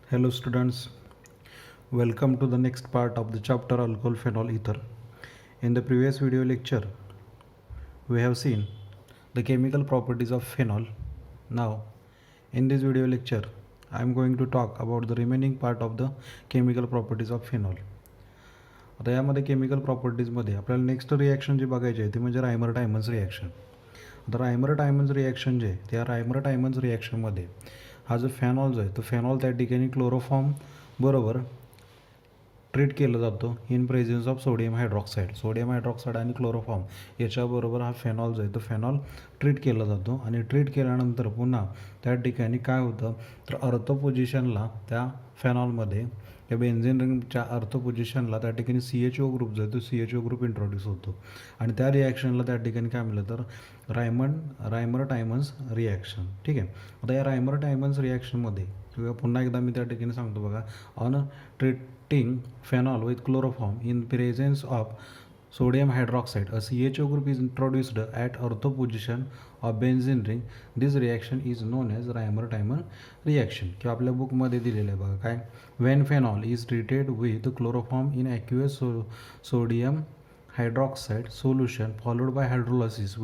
Hello students, welcome to the next part of the chapter alcohol phenol ether. In the previous video lecture, we have seen the chemical properties of phenol. Now, in this video lecture, I am going to talk about the remaining part of the chemical properties of phenol. आता यामध्ये chemical प्रॉपर्टीजमध्ये आपल्याला next reaction जी बघायची आहे ती म्हणजे Reimer Tiemann reaction. आता Reimer Tiemann reaction जे आहे त्या रायमर टायमन्स रिॲक्शनमध्ये हा जो फॅनॉल जो आहे तो फॅनॉल त्या ठिकाणी क्लोरोफॉर्म बरोबर ट्रीट केलं जातं in presence of sodium hydroxide आणि क्लोरोफॉर्म याच्याबरोबर हा फॅनॉल जो आहे तो फॅनॉल ट्रीट केला जातो आणि ट्रीट केल्यानंतर पुन्हा त्या ठिकाणी काय होतं तर अर्थ पोझिशनला त्या फॅनॉलमध्ये या बेन्झिन रिंगच्या अर्थ पोझिशनला त्या ठिकाणी CHO ग्रुप जो आहे तो CHO ग्रुप इंट्रोड्यूस होतो आणि त्या रिॲक्शनला त्या ठिकाणी काय मिळलं तर रायमर टायमन्स रिॲक्शन. ठीक आहे. आता या रायमर टायमन्स रिॲक्शनमध्ये किंवा पुन्हा एकदा मी त्या ठिकाणी सांगतो बघा, on treating phenol with chloroform in presence of sodium hydroxide, a CHO group is introduced at ortho position of benzene ring. This reaction is known as Reimer-Tiemann reaction. किंवा आपल्या बुकमध्ये दिलेलं आहे बघा काय, when phenol is treated with chloroform in aqueous sodium hydroxide solution followed by hydrolysis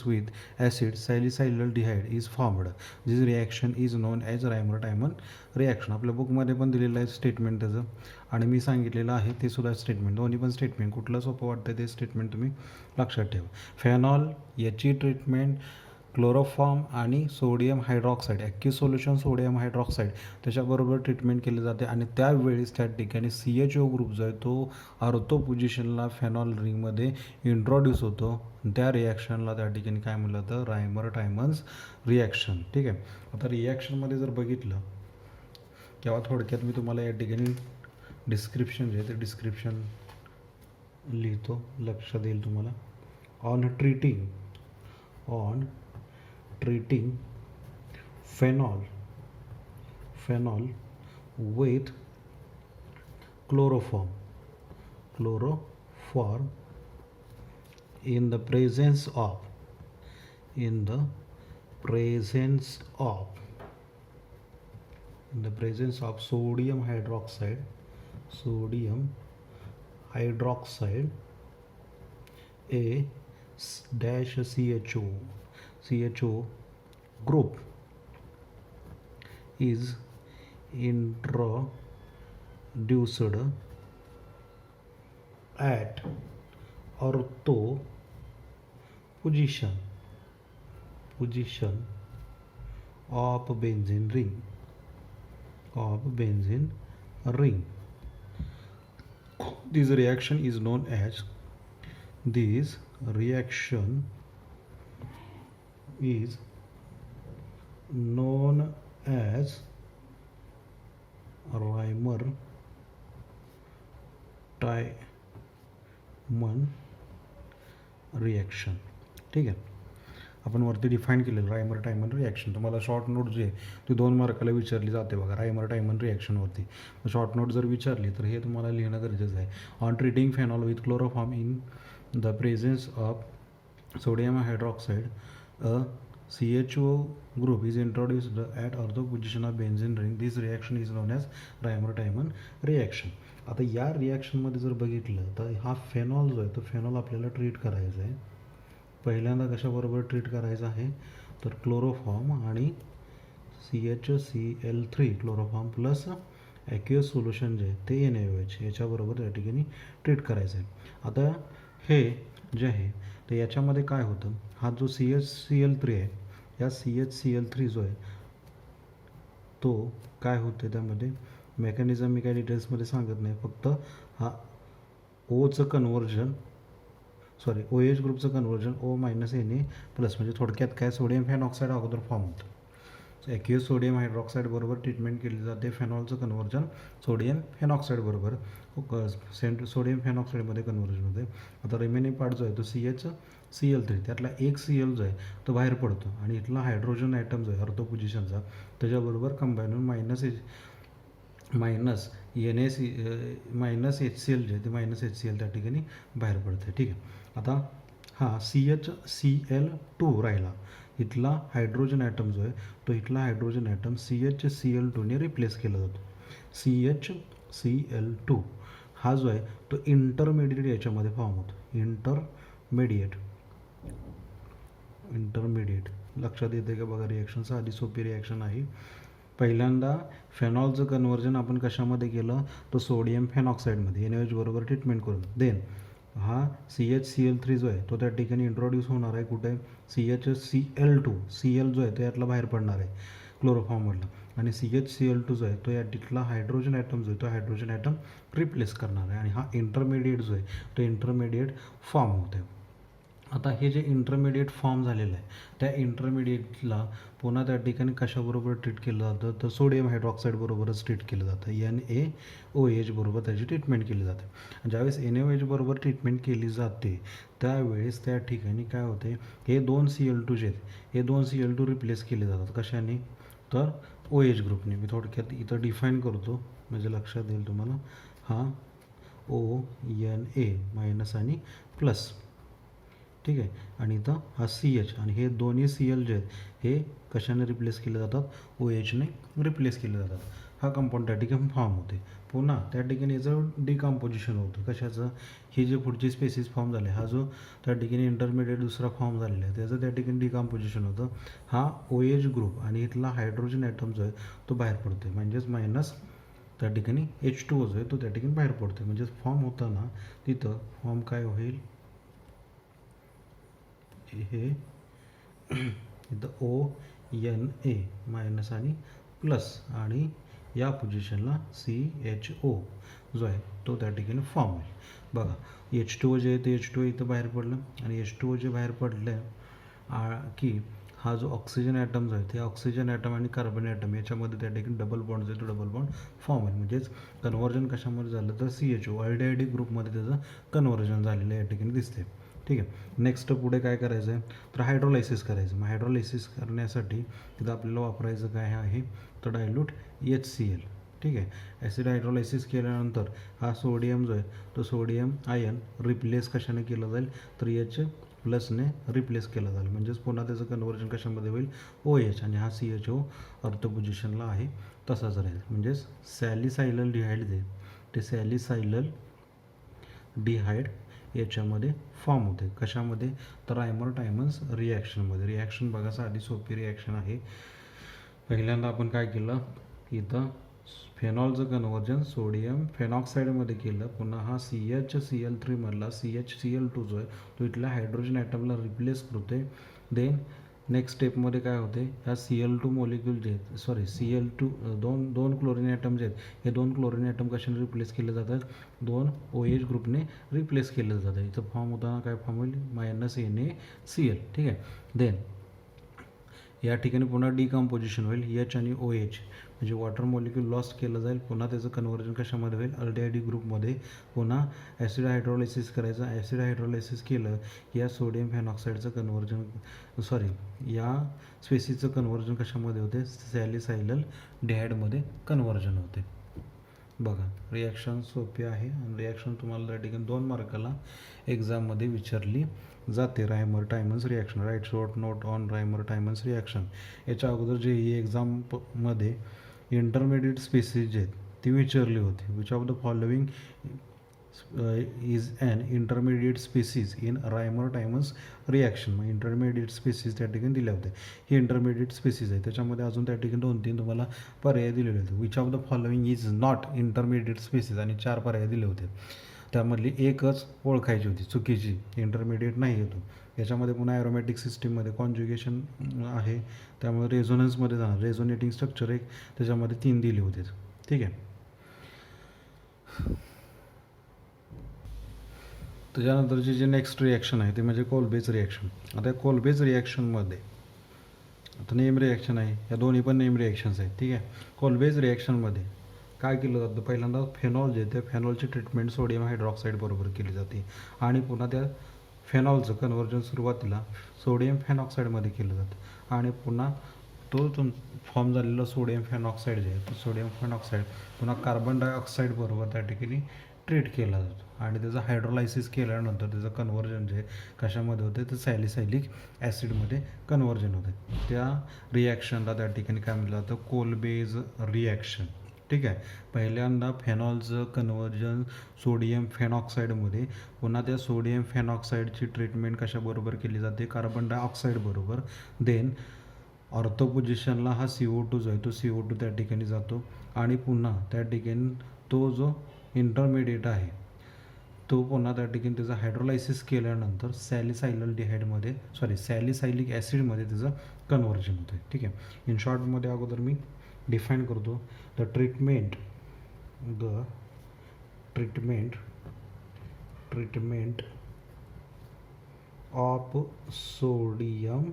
with acid salicylaldehyde is formed. This reaction is known as Reimer-Tiemann reaction. आपल्या बुकमध्ये पण दिलेलं आहे स्टेटमेंट त्याचं आणि मी सांगितलेलं आहे ते सुद्धा स्टेटमेंट, दोन्ही पण स्टेटमेंट कुठलं सोपं वाटतं ते स्टेटमेंट तुम्ही लक्षात ठेवा. फॅनॉल याची ट्रीटमेंट क्लोरोफॉर्म आणि sodium hydroxide aqueous solution sodium hydroxide त्याच्याबरोबर ट्रीटमेंट केली जाते आणि त्यावेळेस त्या ठिकाणी CHO ग्रुप जो आहे तो ऑर्थो पोझिशनला फॅनॉल रिंगमध्ये इंट्रोड्यूस होतो. त्या रिॲक्शनला त्या ठिकाणी काय म्हटलं तर रायमर टायमन्स रिॲक्शन. ठीक आहे. आता रिॲक्शनमध्ये जर बघितलं किंवा थोडक्यात मी तुम्हाला या ठिकाणी डिस्क्रिप्शन जे आहे ते डिस्क्रिप्शन लिहितो, लक्षात येईल तुम्हाला. On treating phenol with chloroform in the presence of sodium hydroxide a dash CHO group is introduced at ortho position of benzene ring. This reaction is known as Reimer-Tiemann reaction. ठीक आहे. आपण वरती define केलेलं Reimer टायमन reaction. तुम्हाला short note जी आहे ती 2 मार्काला विचारली जाते बघा रायमर टायमन रिॲक्शनवरती. शॉर्ट नोट जर विचारली तर हे तुम्हाला लिहिणं गरजेचं आहे. On treating phenol with chloroform in the presence of sodium hydroxide a CHO group is introduced at ortho position of benzene ring. This reaction is known as Reimer-Tiemann reaction. आता या रिॲक्शनमध्ये जर बघितलं तर हा फेनॉल जो आहे तो फेनॉल आपल्याला ट्रीट करायचा आहे. पहिल्यांदा कशाबरोबर ट्रीट करायचं आहे तर क्लोरोफॉर्म आणि CHCl3 क्लोरोफॉर्म प्लस ॲक्युअस सोल्युशन जे आहे ते NaOH याच्याबरोबर त्या ठिकाणी ट्रीट करायचं आहे. आता हे जे आहे तर याच्यामध्ये काय होतं, हा जो CHCl3 आहे या CHCl3 जो आहे तो काय होते त्यामध्ये मेकॅनिझम मी काय डिटेल्समध्ये सांगत नाही, फक्त हा OH ग्रुपचं कन्व्हर्जन O- Na प्लस म्हणजे थोडक्यात काय सोडियम फेनॉक्साईड अगोदर फॉर्म होतं. ॲक्युअस सोडियम हायड्रॉक्साईड बरोबर ट्रीटमेंट केली जाते. फेनॉलचं कन्व्हर्जन सोडियम फेनॉक्साईड बरोबर सोडियम फेनॉक्साईडमध्ये कन्व्हर्जन होते. आता रिमेनिंग पार्ट जो आहे तो CHCl3 त्यातला एक Cl जो आहे तो बाहेर पडतो आणि इथला हायड्रोजन ॲटम जो आहे अर्धो पोझिशनचा त्याच्याबरोबर कंबाईन होऊन मायनस HCl जे ते -HCl त्या ठिकाणी बाहेर पडते. ठीक आहे. आता हा CHCl2 राहिला. इथला हायड्रोजन ॲटम जो आहे तो इथला हायड्रोजन ॲटम CHCl2ने रिप्लेस केला जातो. CHCl2 हा जो आहे तो इंटरमिडिएट याच्यामध्ये फॉर्म होतो. इंटरमिडिएट लक्षात येते का बघा. रिॲक्शन साधी सोपी रिॲक्शन आहे. पहिल्यांदा फेनॉलचं कन्व्हर्जन आपण कशामध्ये केलं, तो सोडियम फेनॉक्साईडमध्ये NaOH बरोबर ट्रीटमेंट करून. देन हा CHCl3 जो आहे तो त्या ठिकाणी इंट्रोड्यूस होणार आहे. कुठे? CHCl2 Cl जो आहे तो यातला बाहेर पडणार आहे क्लोरोफॉर्ममधला, आणि CHCl2 जो आहे तो या तिथला हायड्रोजन ॲटम जो आहे तो हायड्रोजन ॲटम रिप्लेस करणार आहे, आणि हा इंटरमिडिएट जो आहे तो इंटरमिडिएट फॉर्म होते. आता हे जे इंटरमिडिएट फॉर्म झालेलं आहे त्या इंटरमिडिएटला पुन्हा त्या ठिकाणी कशाबरोबर ट्रीट केलं जातं, तर सोडियम हायड्रॉक्साईड बरोबरच ट्रीट केलं जातं. NaOH बरोबर त्याची ट्रीटमेंट केली जाते. ज्यावेळेस NaOH बरोबर ट्रीटमेंट केली जाते त्यावेळेस त्या ठिकाणी काय होते, हे दोन Cl2 जे आहेत हे दोन Cl2 रिप्लेस केले जातात. कशाने? तर OH ग्रुपने. मी थोडक्यात इथं डिफाईन करतो म्हणजे लक्षात येईल तुम्हाला. हा ONA मायनस आणि प्लस, ठीक आहे, आणि इथं हा CH, आणि हे दोन्ही Cl जे आहेत हे कशाने रिप्लेस केले जातात, OHने रिप्लेस केले जातात. हा कंपाऊंड त्या ठिकाणी फॉर्म होते. पुन्हा त्या ठिकाणी याचं डिकम्पोजिशन होतं. कशाचं? ही जी पुढची स्पेसिस फॉर्म झाले, हा जो त्या ठिकाणी इंटरमिडिएट दुसरा फॉर्म झालेला आहे त्याचं त्या ठिकाणी डिकम्पोजिशन होतं. हा OH ग्रुप आणि इथला हायड्रोजन ॲटम जो आहे तो बाहेर पडतो, म्हणजेच मायनस त्या ठिकाणी H2O जो आहे तो त्या ठिकाणी बाहेर पडतो. म्हणजेच फॉर्म होताना तिथं फॉर्म काय होईल, हे इथं ONA मायनस आणि प्लस, आणि या पोझिशनला CHO जो आहे तो त्या ठिकाणी फॉर्म होईल. बघा H2O जे आहे ते H2O इथं बाहेर पडलं, आणि H2O जे बाहेर पडलं की हा जो ऑक्सिजन ॲटम जो आहे ते ऑक्सिजन ॲटम आणि कार्बन ॲटम याच्यामध्ये त्या ठिकाणी डबल बॉन्ड जो आहे तो डबल बॉन्ड फॉर्म होईल. म्हणजेच कन्व्हर्जन कशामध्ये झालं तर CHO अल्डिहाइड ग्रुपमध्ये त्याचं कन्व्हर्जन झालेलं या ठिकाणी दिसते. ठीक आहे. नेक्स्ट पुढे काय करायचं आहे, तर हायड्रोलायसिस करायचं. मग हायड्रोलायसिस करण्यासाठी तिथं आपल्याला वापरायचं काय आहे, तर डायल्यूट HCl. ठीक आहे. ॲसिड हायड्रोलायसिस केल्यानंतर हा सोडियम जो आहे तो सोडियम आयन रिप्लेस कशाने केलं जाईल, तर H+ने रिप्लेस केला जाईल. म्हणजेच पुन्हा त्याचं कन्व्हर्जन कशामध्ये होईल, OH, आणि हा CHO अर्थ पोझिशनला आहे तसाच राहील. म्हणजेच सॅलिसायलल डिहाइड जे ते सॅलिसायलल डिहाइड याच्यामध्ये फॉर्म होते. कशामध्ये, तर रायमर टायमन्स रिॲक्शनमध्ये. रिॲक्शन बघा साधी सोपी रिॲक्शन आहे. पहिल्यांदा आपण काय केलं, इथं फेनॉलचं कन्व्हर्जन सोडियम फेनॉक्साईडमध्ये केलं. पुन्हा हा CHCl3 मधला CHCl2 जो आहे तो इथल्या हायड्रोजन ॲटमला रिप्लेस करते. देन नेक्स्ट स्टेपमध्ये काय होते, ह्या Cl2 मॉलिक्यूल जे आहेत Cl2 दोन क्लोरीन ॲटम जे आहेत हे दोन क्लोरीन ॲटम कशाने रिप्लेस केले जातात, दोन OH ग्रुपने रिप्लेस केलं जातं. इथं फॉर्म होताना काय फॉर्म होईल, -NaCl. ठीक आहे. देन या ठिकाणी पुन्हा डिकम्पोजिशन होईल. H आणि OH म्हणजे वॉटर मॉलिक्यूल लॉस्ट केलं जाईल. पुन्हा त्याचं कन्व्हर्जन कशामध्ये होईल, अल्डिहाइड ग्रुपमध्ये. पुन्हा ॲसिड हायड्रोलायसिस करायचं. ॲसिड हायड्रोलायसिस केलं की या सोडियम फेनॉक्साईडचं कन्व्हर्जन या स्पेसिसचं कन्व्हर्जन कशामध्ये होते, सॅलिसायलल डिहाइडमध्ये कन्व्हर्जन होते. बघा रिॲक्शन सोपी आहे, आणि रिॲक्शन तुम्हाला त्या ठिकाणी 2 मार्काला एक्झाममध्ये विचारली जाते. Reimer Tiemann reaction, right short note on Reimer Tiemann reaction. याच्या अगोदर जे ही एक्झाममध्ये इंटरमिडिएट स्पेसिस जे आहेत ती विचारली होती. Which of the following is an intermediate species in Reimer Tiemann reaction. मग इंटरमिडिएट स्पेसिस त्या ठिकाणी दिल्या होत्या. ही इंटरमिडिएट स्पेसिस आहे. त्याच्यामध्ये अजून त्या ठिकाणी 2-3 तुम्हाला पर्याय दिलेले होते. Which of the following is not intermediate species, आणि 4 पर्याय दिले होते. त्यामधली एकच ओळखायची होती चुकीची, इंटरमिडिएट नाही येतो. याच्यामध्ये पुन्हा ॲरोमॅटिक सिस्टीममध्ये कॉन्ज्युगेशन आहे, त्यामुळे रेझोनन्समध्ये जाणार. रेझोनेटिंग स्ट्रक्चर एक त्याच्यामध्ये 3 दिले होते. ठीक आहे. त्याच्यानंतरची जी नेक्स्ट रिॲक्शन आहे ते म्हणजे कोलबेज रिॲक्शन. आता या कोलबेज रिॲक्शनमध्ये आता नेम रिॲक्शन आहे, या दोन्ही पण नेम रिॲक्शन्स आहेत. ठीक आहे. कोलबेज रिॲक्शनमध्ये काय केलं जातं, पहिल्यांदा फेनॉल जे त्या फेनॉलची ट्रीटमेंट सोडियम हायड्रॉक्साईड बरोबर केली जाते, आणि पुन्हा त्या फेनॉलचं कन्व्हर्जन सुरुवातीला सोडियम फेनॉक्साईडमध्ये केलं जातं, आणि पुन्हा तो फॉर्म झालेला सोडियम फेनॉक्साईड जे आहे तो सोडियम फेनॉक्साईड पुन्हा कार्बन डायऑक्साईड बरोबर त्या ठिकाणी ट्रीट केला जातो आणि त्याचं हायड्रोलायसिस केल्यानंतर त्याचं कन्व्हर्जन जे कशामध्ये होते तर सॅलिसायलिक ॲसिडमध्ये कन्व्हर्जन होते. त्या रिॲक्शनला त्या ठिकाणी काय म्हटलं जातं, कोलबेज रिॲक्शन. ठीक आहे. पहिल्यांदा फेनॉलचं कन्व्हर्जन सोडियम फेनॉक्साईडमध्ये, पुन्हा त्या सोडियम फेनॉक्साईडची ट्रीटमेंट कशाबरोबर केली जाते, कार्बन डायऑक्साईड बरोबर. देन ऑर्थो पोझिशनला हा CO2 जो आहे तो CO2 त्या ठिकाणी जातो आणि पुन्हा त्या ठिकाणी तो जो इंटरमिडिएट आहे तो पुन्हा त्या ठिकाणी त्याचं हायड्रोलायसिस केल्यानंतर सॅलिसायलिक ॲसिडमध्ये त्याचं कन्व्हर्जन होतं. ठीक आहे. इन शॉर्टमध्ये अगोदर मी डिफाईन करतो. The treatment of sodium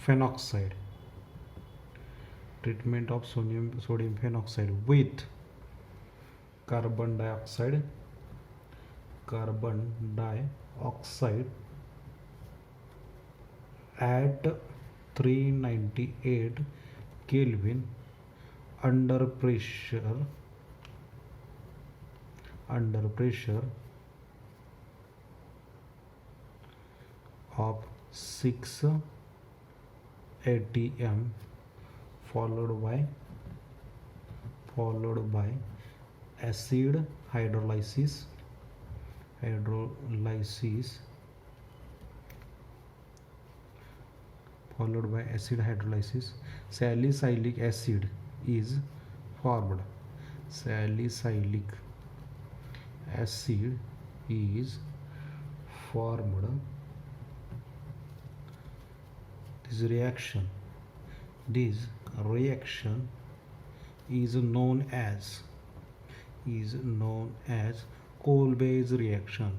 phenoxide with carbon dioxide at 398 Kelvin under pressure of 6 atm followed by acid hydrolysis salicylic acid is formed. This reaction is known as Kolbe's reaction.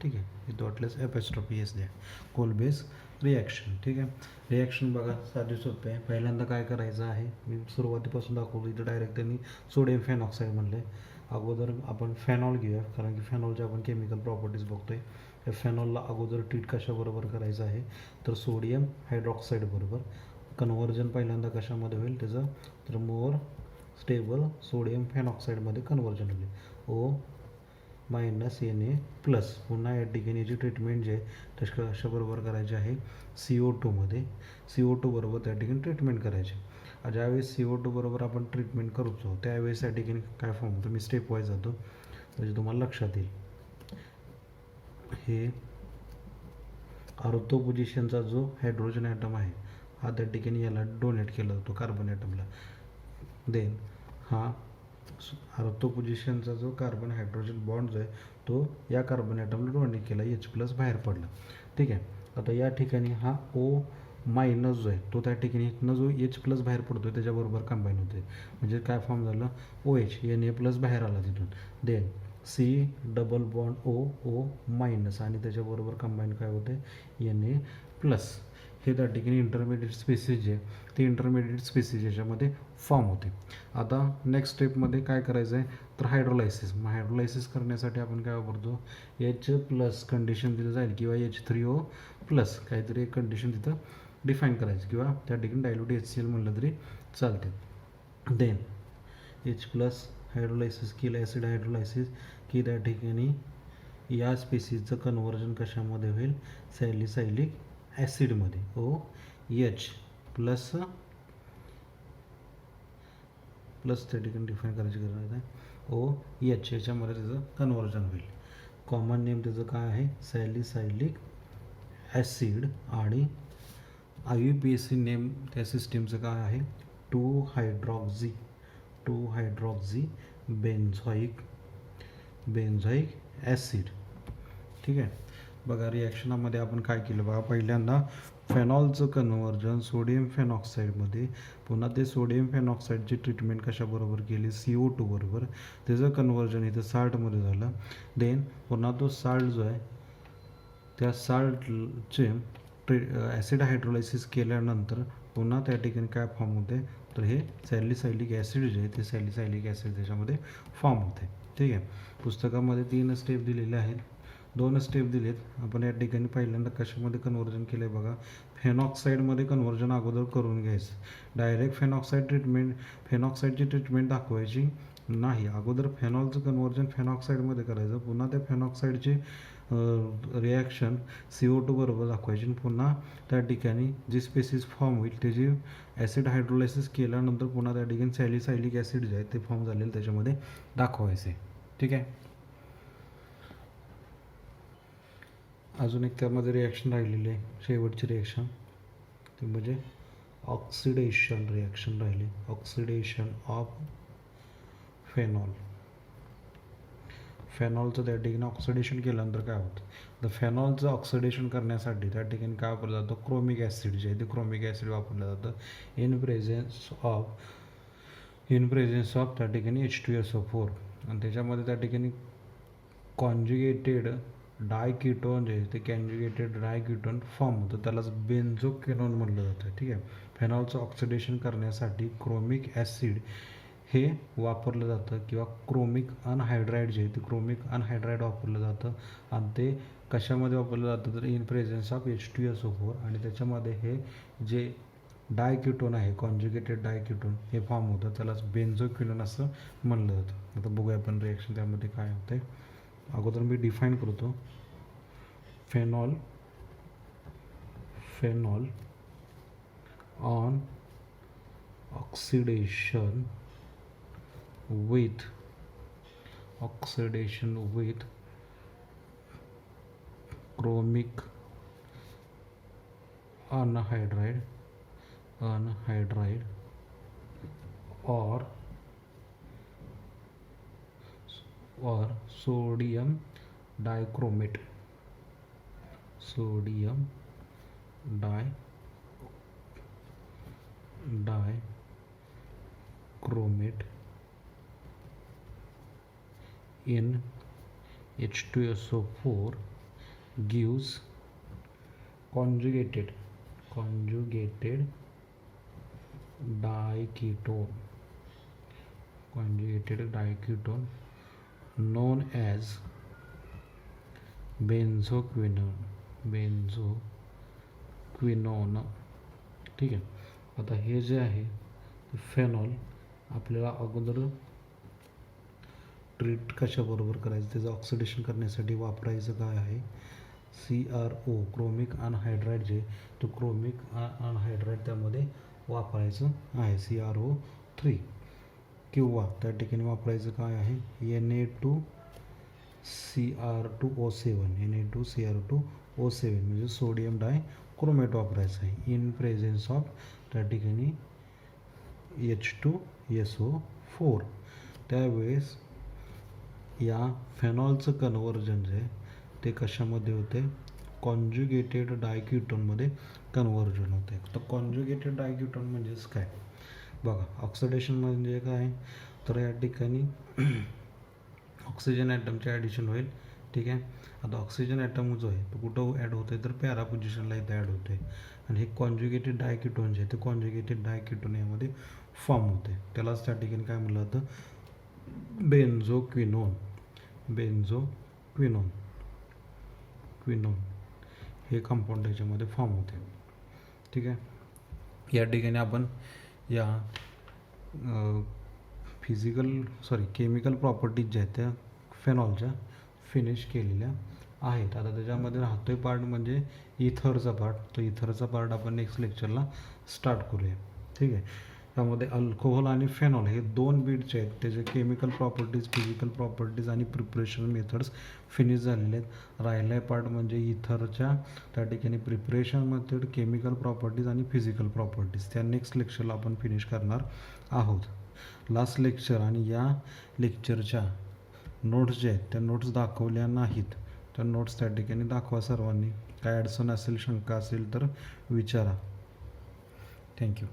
ठीक आहे. इथं वाटल्यास एपॅस्ट्रॉफी S द्या. Kolbe's reaction. ठीक आहे. Reaction बघा साधी सोपे आहे. पहिल्यांदा काय करायचं आहे, मी सुरुवातीपासून दाखवतो. इथं डायरेक्ट त्यांनी सोडियम फेनॉक्साईड म्हणले. अगोदर आपण फेनॉल घेऊया, कारण की फेनॉलच्या आपण केमिकल प्रॉपर्टीज बघतोय. या फेनॉलला अगोदर ट्रीट कशाबरोबर करायचं आहे तर सोडियम हायड्रॉक्साईड बरोबर. कन्व्हर्जन पहिल्यांदा कशामध्ये होईल त्याचं तर मोर स्टेबल सोडियम फेनॉक्साईडमध्ये कन्व्हर्जन होईल. O- Na+. पुन्हा या ठिकाणी याची ट्रीटमेंट जी आहे तर कशाबरोबर करायची आहे, CO2 मध्ये. CO2 बरोबर त्या ठिकाणी ट्रीटमेंट करायची. ज्यावेळेस CO2 बरोबर आपण ट्रीटमेंट करतो त्यावेळेस त्या ठिकाणी काय फॉर्म होतं, मी स्टेप वाईज जातो म्हणजे तुम्हाला लक्षात येईल. हे ऑर्थो पोझिशनचा जो हायड्रोजन ॲटम आहे हा त्या ठिकाणी याला डोनेट केला जातो कार्बन ॲटमला. देन हा ऑर्थो पोझिशनचा जो कार्बन हायड्रोजन बॉन्ड जो आहे तो या कार्बन ॲटमला डोनेट केला, H+ बाहेर पडला. ठीक आहे. आता या ठिकाणी हा O- जो आहे तो त्या ठिकाणी इथनं जो H+ बाहेर पडतो त्याच्याबरोबर कंबाईन होते, म्हणजे काय फॉर्म झालं OH Na+ बाहेर आला तिथून. देन C+O आणि त्याच्याबरोबर कंबाईन काय होते Na+. हे त्या ठिकाणी इंटरमिडिएट स्पेसिस जे ते इंटरमिडिएट स्पेसिस याच्यामध्ये फॉर्म होते. आता नेक्स्ट स्टेपमध्ये काय करायचं आहे तर हायड्रोलायसिस. मग हायड्रोलायसिस करण्यासाठी आपण काय वापरतो, H+ कंडिशन तिथं जाईल किंवा H3O+ काहीतरी एक कंडिशन तिथं डिफाईन करायची किंवा त्या ठिकाणी डायल्यूट HCl म्हणलं तरी चालते. देन H+ हायड्रोलायसिस केलं, ॲसिड हायड्रोलायसिस की त्या ठिकाणी या स्पेसिसचं कन्व्हर्जन कशामध्ये होईल सॅलिसायलिक ॲसिडमध्ये. OH+ त्या ठिकाणी डिफाईन करायची गरज आहे. OH याच्यामध्ये त्याचं कन्व्हर्जन होईल. कॉमन नेम त्याचं काय आहे सॅलिसायलिक ॲसिड आणि IUPAC नेम त्या सिस्टीमचं काय आहे 2-हायड्रॉक्झी बेन्झॉइक ॲसिड. ठीक आहे. बघा रिॲक्शनामध्ये आपण काय केलं बघा, पहिल्यांदा फेनॉलचं कन्व्हर्जन सोडियम फेनॉक्साईडमध्ये, पुन्हा ते सोडियम फेनॉक्साईडची ट्रीटमेंट कशाबरोबर केली CO2 बरोबर, त्याचं कन्व्हर्जन इथं साल्टमध्ये झालं. देन पुन्हा तो साल्ट जो आहे त्या साल्टचे ॲसिड हायड्रोलायसिस केल्यानंतर पुन्हा त्या ठिकाणी काय फॉर्म होते तर हे सॅलिसायलिक ॲसिड जे आहे ते सॅलिसायलिक ॲसिड त्याच्यामध्ये फॉर्म होते. ठीक आहे. पुस्तकामध्ये 3 स्टेप दिलेले आहेत. दोन स्टेप दिलेत. आपण या ठिकाणी पहिल्यांदा कशामध्ये कन्व्हर्जन केलं आहे बघा, फेनॉक्साईडमध्ये कन्व्हर्जन अगोदर करून घ्यायचं. डायरेक्ट फेनॉक्साईडची ट्रीटमेंट दाखवायची नाही. अगोदर फेनॉलचं कन्व्हर्जन फेनॉक्साईडमध्ये करायचं, पुन्हा त्या फेनॉक्साईडची रिॲक्शन CO2 बरोबर दाखवायची, पुन्हा त्या ठिकाणी जी स्पेसिस फॉर्म होईल त्याची ॲसिड हायड्रोलायसिस केल्यानंतर पुन्हा त्या ठिकाणी सॅलिसायलिक ॲसिड जे आहे ते फॉर्म झालेलं त्याच्यामध्ये दाखवायचे. ठीक आहे. अजून एक त्यामध्ये रिॲक्शन राहिलेली आहे, शेवटची रिॲक्शन ते म्हणजे ऑक्सिडेशन रिॲक्शन राहिली. Oxidation of phenol. फेनॉलचं त्या ठिकाणी ऑक्सिडेशन केल्यानंतर काय होतं, तर फेनॉलचं ऑक्सिडेशन करण्यासाठी त्या ठिकाणी काय वापरलं जातं, क्रोमिक ॲसिड जे आहे ते क्रोमिक ॲसिड वापरलं जातं इन प्रेझेन्स ऑफ त्या ठिकाणी H2SO4. आणि त्याच्यामध्ये त्या ठिकाणी कॉन्ज्युगेटेड डायकीटोन जे आहे ते कॉन्ज्युगेटेड डायकीटोन फॉर्म होतं, त्यालाच बेन्झोक्विनोन म्हटलं जातं. ठीक आहे. फेनॉलचं ऑक्सिडेशन करण्यासाठी क्रोमिक ॲसिड हे वापरलं जातं, किंवा क्रोमिक अनहायड्राईड जे आहे ते क्रोमिक अनहायड्राईड वापरलं जातं. आणि ते कशामध्ये वापरलं जातं, तर इन प्रेझेन्स ऑफ H2SO4. आणि त्याच्यामध्ये हे जे डायकीटोन आहे, कॉन्ज्युगेटेड डायकीटोन हे फॉर्म होतं, त्यालाच बेन्झोक्विनोन असं म्हणलं जातं. आता बघूया आपण रिॲक्शन त्यामध्ये काय होतं. अगोदर मी डिफाईन करतो. Phenol on oxidation with chromic anhydride or sodium dichromate in H2SO4 gives conjugated diketone known as बेन्झोक्विनोन. ठीक आहे. आता हे जे आहे फेनॉल आपल्याला अगोदर ट्रीट कशाबरोबर करायचं, त्याचं ऑक्सिडेशन करण्यासाठी वापरायचं काय आहे, CRO क्रोमिक अनहायड्राईड जे तो क्रोमिक अनहायड्राईड त्यामध्ये वापरायचं आहे, CrO3. किंवा त्या ठिकाणी वापरायचं काय आहे, Na2Cr2O7 म्हणजे सोडियम डायक्रोमेट वापरायचं आहे इन प्रेझेन्स ऑफ त्या ठिकाणी H2SO4. त्यावेळेस या फेनॉलचं कन्व्हर्जन जे ते कशामध्ये होते, कॉन्ज्युगेटेड डायकीटोनमध्ये कन्व्हर्जन होते. तर कॉन्ज्युगेटेड डायकीटोन म्हणजेच काय बघा, ऑक्सिडेशन म्हणजे काय, तर या ठिकाणी ऑक्सिजन ॲटमचे ॲडिशन होईल. ठीक आहे. आता ऑक्सिजन ॲटम जो आहे तो कुठं ॲड होते, तर पॅरा पोझिशनला इथे ॲड होते. आणि हे कॉन्ज्युगेटेड डायकीटोन जे आहे ते कॉन्ज्युगेटेड डायकीटोन यामध्ये फॉर्म होते, त्यालाच त्या ठिकाणी काय म्हटलं जातं, बेन्झोक्विनोन हे कंपाऊंड याच्यामध्ये फॉर्म होते. ठीक आहे. या ठिकाणी आपण या केमिकल प्रॉपर्टीज ज्या आहेत त्या फेनॉलच्या फिनिश केलेल्या आहेत. आता त्याच्यामध्ये राहतोय पार्ट म्हणजे इथरचा पार्ट. तो इथरचा पार्ट आपण नेक्स्ट लेक्चरला स्टार्ट करूया. ठीक आहे. त्यामध्ये अल्कोहोल आणि फेनॉल हे दोन बीटचे आहेत, त्याचे केमिकल प्रॉपर्टीज, फिजिकल प्रॉपर्टीज आणि प्रिपरेशन मेथड्स फिनिश झालेले आहेत. राहिला आहे पार्ट म्हणजे इथरच्या त्या ठिकाणी प्रिपरेशन मेथड, केमिकल प्रॉपर्टीज आणि फिजिकल प्रॉपर्टीज. त्या नेक्स्ट लेक्चरला आपण फिनिश करणार आहोत. लास्ट लेक्चर आणि या लेक्चरच्या नोट्स जे आहेत त्या नोट्स दाखवल्या नाहीत, त्या नोट्स त्या ठिकाणी दाखवा सर्वांनी. काय अडचण असेल, शंका असेल तर विचारा. थँक्यू.